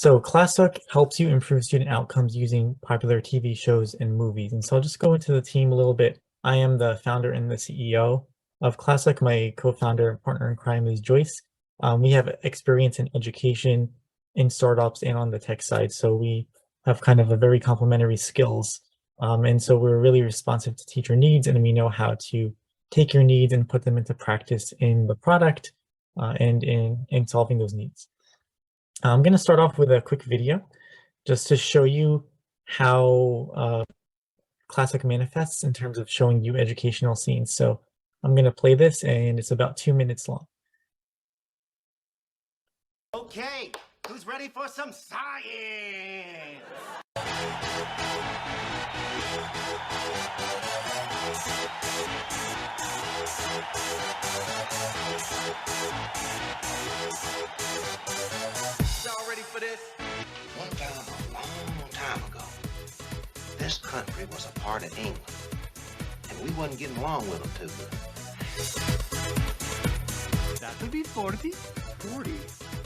So ClassHook helps you improve student outcomes using popular TV shows and movies. And so I'll just go into the team a little bit. I am the founder and the CEO of ClassHook. My co-founder and partner in crime is Joyce. We have experience in education, in startups, and on the tech side. So we have kind of a very complementary skills. And so we're really responsive to teacher needs, and we know how to take your needs and put them into practice in the product and in solving those needs. I'm going to start off with a quick video just to show you how ClassHook manifests in terms of showing you educational scenes. So I'm going to play this, and it's about 2 minutes long. Okay, who's ready for some science? Y'all ready for this? One time, a long time ago, this country was a part of England, and we wasn't getting along with them too good. That would be 40. 40?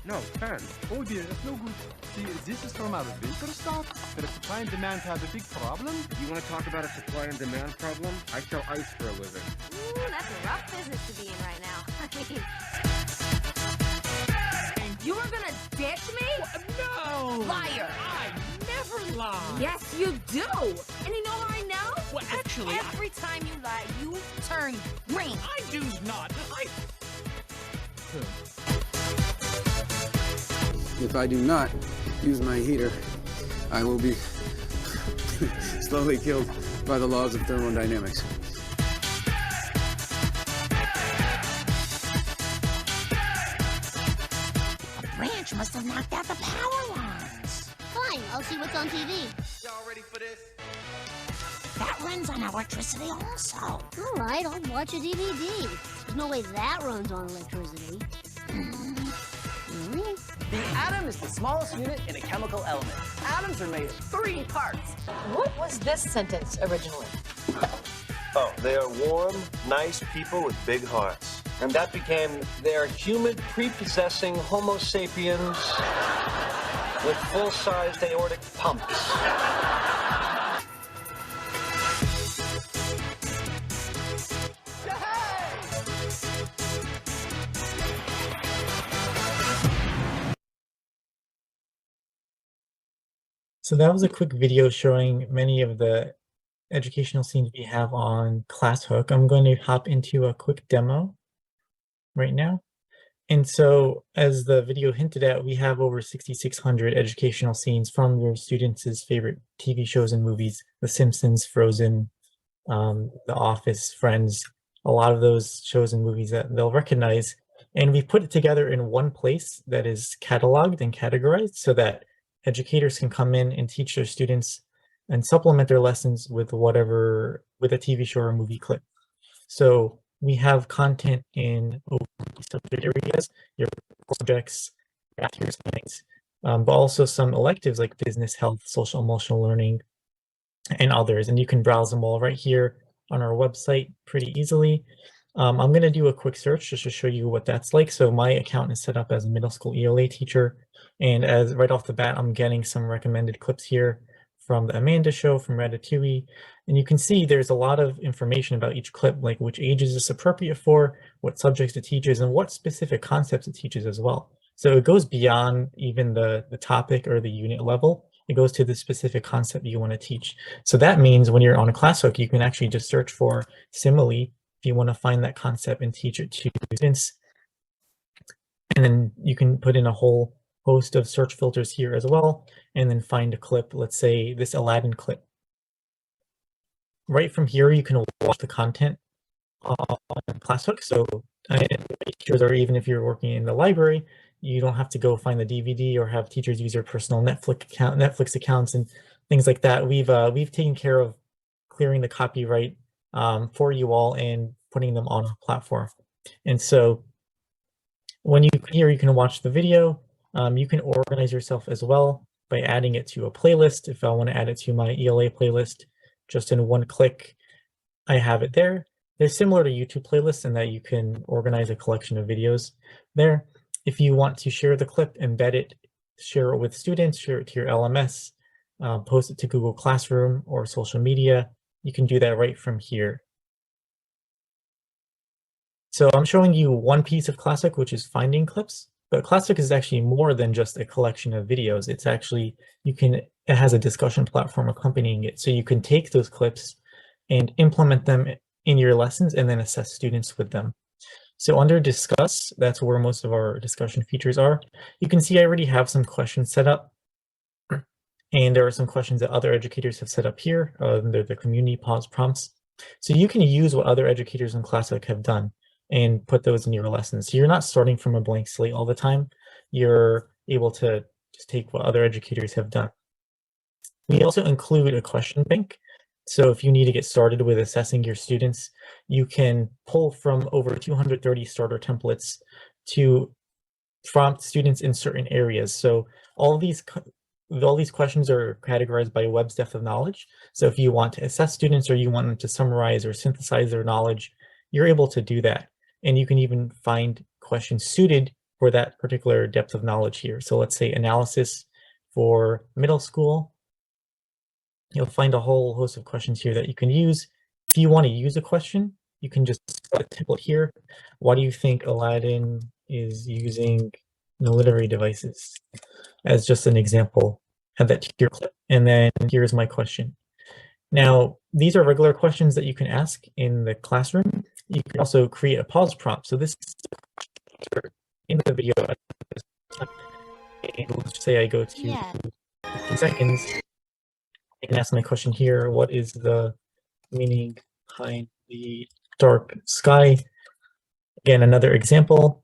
No, 10. Oh dear, that's no good. See, this is from our winter stock. The supply and demand have a big problem. You want to talk about a supply and demand problem? I sell ice for a living. Ooh, that's a rough business to be in right now. You were gonna ditch me? No! Liar! I never lie! Yes, you do! And you know how I know? Well, actually, every time you lie, you turn green. I do not. If I do not use my heater, I will be slowly killed by the laws of thermodynamics. A branch must have knocked out the power lines. Fine, I'll see what's on TV. Y'all ready for this? That runs on electricity also. All right, I'll watch a DVD. There's no way that runs on electricity. Really? The atom is the smallest unit in a chemical element. Atoms are made of 3 parts. What was this sentence originally? Oh, they are warm, nice people with big hearts. And that became, they are humid, prepossessing Homo sapiens with full-sized aortic pumps. So that was a quick video showing many of the educational scenes we have on ClassHook. I'm going to hop into a quick demo right now. And so as the video hinted at, we have over 6,600 educational scenes from your students' favorite TV shows and movies, The Simpsons, Frozen, The Office, Friends, a lot of those shows and movies that they'll recognize. And we've put it together in one place that is cataloged and categorized so that educators can come in and teach their students and supplement their lessons with a TV show or movie clip. So we have content in subject areas, your subjects, math, your science, but also some electives like business, health, social emotional learning, and others. And you can browse them all right here on our website pretty easily. I'm going to do a quick search just to show you what that's like. So my account is set up as a middle school ELA teacher. And as right off the bat, I'm getting some recommended clips here from the Amanda Show, from Ratatouille. And you can see there's a lot of information about each clip, like which ages it's appropriate for, what subjects it teaches, and what specific concepts it teaches as well. So it goes beyond even the topic or the unit level. It goes to the specific concept you want to teach. So that means when you're on a ClassHook, you can actually just search for simile if you want to find that concept and teach it to students. And then you can put in a whole host of search filters here as well, and then find a clip, let's say this Aladdin clip. Right from here, you can watch the content on ClassHook. So teachers, or even if you're working in the library, you don't have to go find the DVD or have teachers use their personal Netflix accounts and things like that. We've taken care of clearing the copyright for you all and putting them on our platform. And so when you can watch the video. You can organize yourself as well by adding it to a playlist. If I want to add it to my ELA playlist, just in one click, I have it there. They're similar to YouTube playlists in that you can organize a collection of videos there. If you want to share the clip, embed it share it with students, share it to your LMS, post it to Google Classroom or social media. You can do that right from here. So I'm showing you one piece of ClassHook, which is finding clips. But ClassHook is actually more than just a collection of videos. It's actually, it has a discussion platform accompanying it. So you can take those clips and implement them in your lessons and then assess students with them. So under discuss, that's where most of our discussion features are. You can see I already have some questions set up. And there are some questions that other educators have set up here. They're the community pause prompts. So you can use what other educators in ClassHook have done and put those in your lessons. So you're not starting from a blank slate all the time. You're able to just take what other educators have done. We also include a question bank. So if you need to get started with assessing your students, you can pull from over 230 starter templates to prompt students in certain areas. So all these questions are categorized by Webb's depth of knowledge. So if you want to assess students or you want them to summarize or synthesize their knowledge, you're able to do that. And you can even find questions suited for that particular depth of knowledge here. So let's say analysis for middle school. You'll find a whole host of questions here that you can use. If you want to use a question, you can just put a template here. Why do you think Aladdin is using literary devices? As just an example, add that to your clip. And then here's my question. Now, these are regular questions that you can ask in the classroom. You can also create a pause prompt. So this is in the video. And let's say I go to 15 seconds. I can ask my question here. What is the meaning behind the dark sky? Again, another example.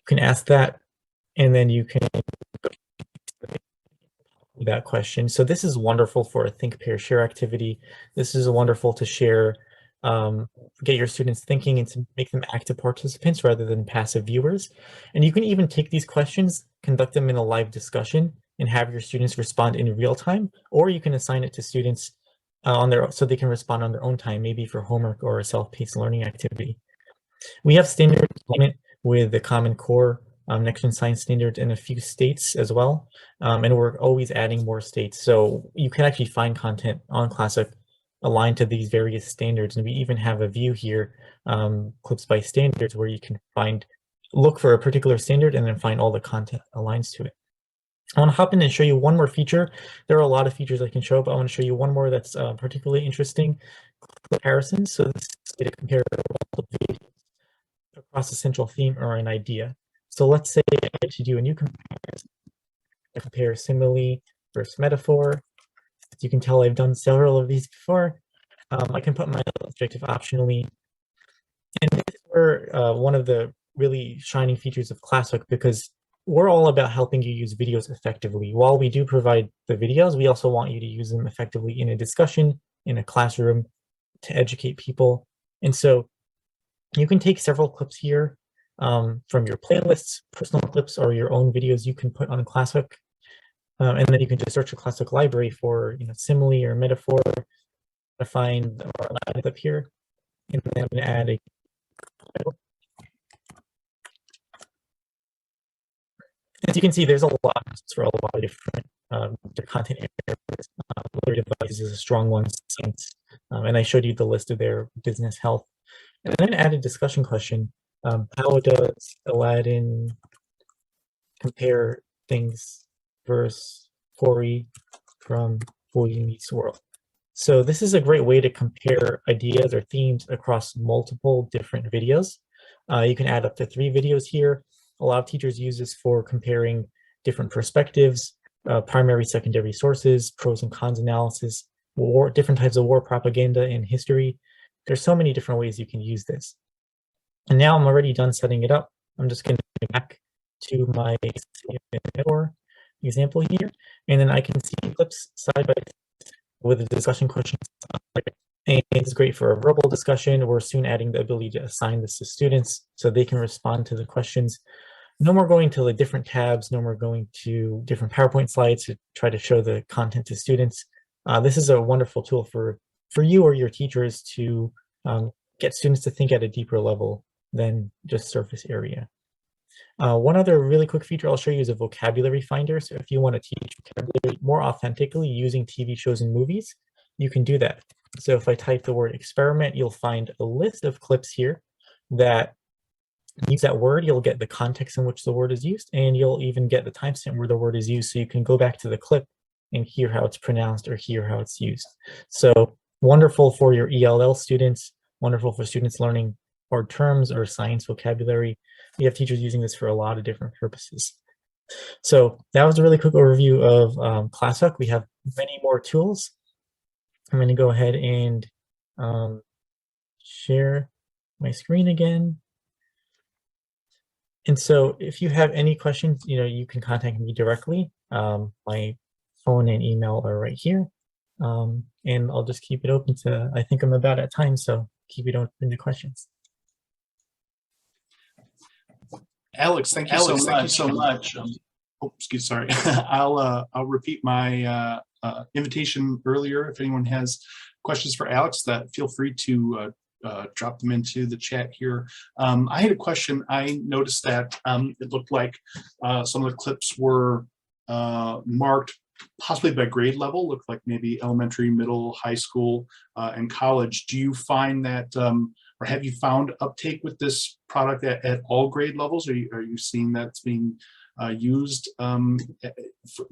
You can ask that, and then you can that question. So this is wonderful for a think, pair, share activity. This is wonderful to share, get your students thinking and to make them active participants rather than passive viewers. And you can even take these questions, conduct them in a live discussion, and have your students respond in real time, or you can assign it to students so they can respond on their own time, maybe for homework or a self-paced learning activity. We have standard deployment with the Common Core Next-Gen Science standards in a few states as well, and we're always adding more states. So you can actually find content on ClassHook aligned to these various standards, and we even have a view here, clips by standards, where you can look for a particular standard and then find all the content aligns to it. I want to hop in and show you one more feature. There are a lot of features I can show, but I want to show you one more that's particularly interesting: comparisons. So this is to compare multiple videos across a central theme or an idea. So let's say I get to do a new comparison. I compare simile versus metaphor. As you can tell, I've done several of these before. I can put my objective optionally. And this is where one of the really shining features of ClassHook, because we're all about helping you use videos effectively. While we do provide the videos, we also want you to use them effectively in a discussion, in a classroom, to educate people. And so you can take several clips here from your playlists, personal clips, or your own videos you can put on ClassHook. And then you can just search the ClassHook library for simile or metaphor to find our Aladdin clip here. And then I'm going to add a as you can see, there's a lot for a lot of different content areas. Literary devices is a strong one, science, and I showed you the list of their business, health. And then add a discussion question. How does Aladdin compare things versus Corey from Boy Meets World? So this is a great way to compare ideas or themes across multiple different videos. You can add up to 3 videos here. A lot of teachers use this for comparing different perspectives, primary, secondary sources, pros and cons analysis, different types of war propaganda in history. There's so many different ways you can use this. And now I'm already done setting it up. I'm just going to go back to my example here, and then I can see clips side by side with the discussion questions. And it's great for a verbal discussion. We're soon adding the ability to assign this to students so they can respond to the questions. No more going to the different tabs, no more going to different PowerPoint slides to try to show the content to students. This is a wonderful tool for you or your teachers to get students to think at a deeper level than just surface area. One other really quick feature I'll show you is a vocabulary finder. So if you want to teach vocabulary more authentically using TV shows and movies, you can do that. So if I type the word experiment, you'll find a list of clips here that use that word. You'll get the context in which the word is used, and you'll even get the timestamp where the word is used, so you can go back to the clip and hear how it's pronounced or hear how it's used. So wonderful for your ELL students, wonderful for students learning hard terms or science vocabulary. We have teachers using this for a lot of different purposes. So that was a really quick overview of ClassHook. We have many more tools. I'm going to go ahead and share my screen again. And so if you have any questions, you can contact me directly. My phone and email are right here. And I'll just keep it open to, I think I'm about at time, so keep it open to questions. Alex, thank you so much. Sorry. I'll repeat my invitation earlier. If anyone has questions for Alex, feel free to drop them into the chat here. I had a question. I noticed that it looked like some of the clips were marked possibly by grade level, looked like maybe elementary, middle, high school, and college. Do you find that, or have you found uptake with this product at all grade levels? Are you seeing that's being used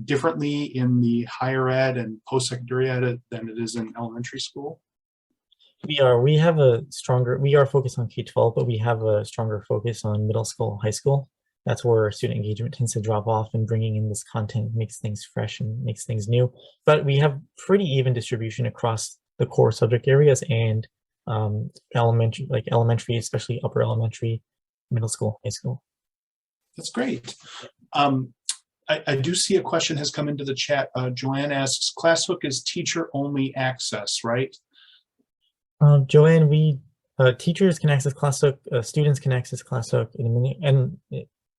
differently in the higher ed and post-secondary ed than it is in elementary school? We are focused on K-12, but we have a stronger focus on middle school, high school. That's where student engagement tends to drop off, and bringing in this content makes things fresh and makes things new. But we have pretty even distribution across the core subject areas and elementary, especially upper elementary, middle school, high school. That's great. I do see a question has come into the chat. Joanne asks, ClassHook is teacher-only access, right? Joanne, teachers can access ClassHook, students can access ClassHook, and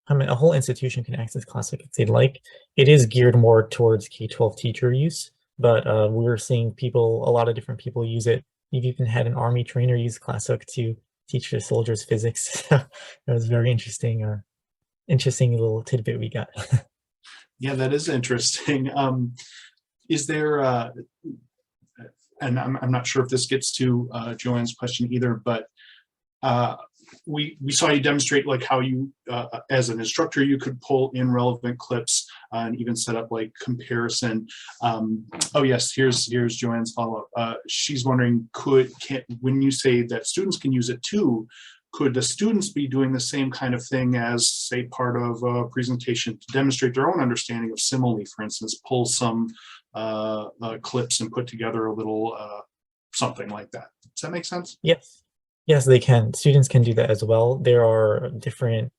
a whole institution can access ClassHook if they'd like. It is geared more towards K-12 teacher use, but we're seeing a lot of different people use it. We've even had an Army trainer use ClassHook to teach their soldiers physics. That was very interesting. Interesting little tidbit we got. Yeah, that is interesting. Is there, and I'm not sure if this gets to Joanne's question either, but we saw you demonstrate like how you, as an instructor, you could pull in relevant clips and even set up like comparison. Oh yes, here's Joanne's follow-up. She's wondering, when you say that students can use it too, could the students be doing the same kind of thing as, say, part of a presentation to demonstrate their own understanding of simile, for instance, pull some clips and put together a little something like that? Does that make sense? Yes. Yes, they can. Students can do that as well. There are different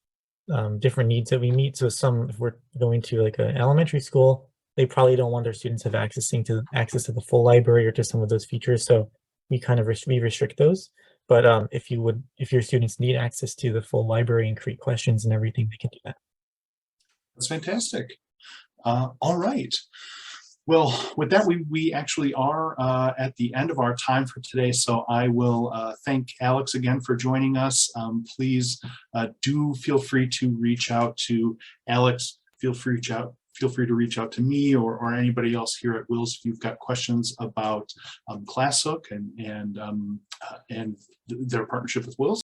needs that we meet. So if we're going to like an elementary school, they probably don't want their students to have access to the full library or to some of those features. So we kind of restrict those. But if your students need access to the full library and create questions and everything, they can do that. That's fantastic. All right. Well, with that, we actually are at the end of our time for today. So I will thank Alex again for joining us. Please do feel free to reach out to Alex. Feel free to reach out to me or anybody else here at WiLS if you've got questions about ClassHook and their partnership with WiLS.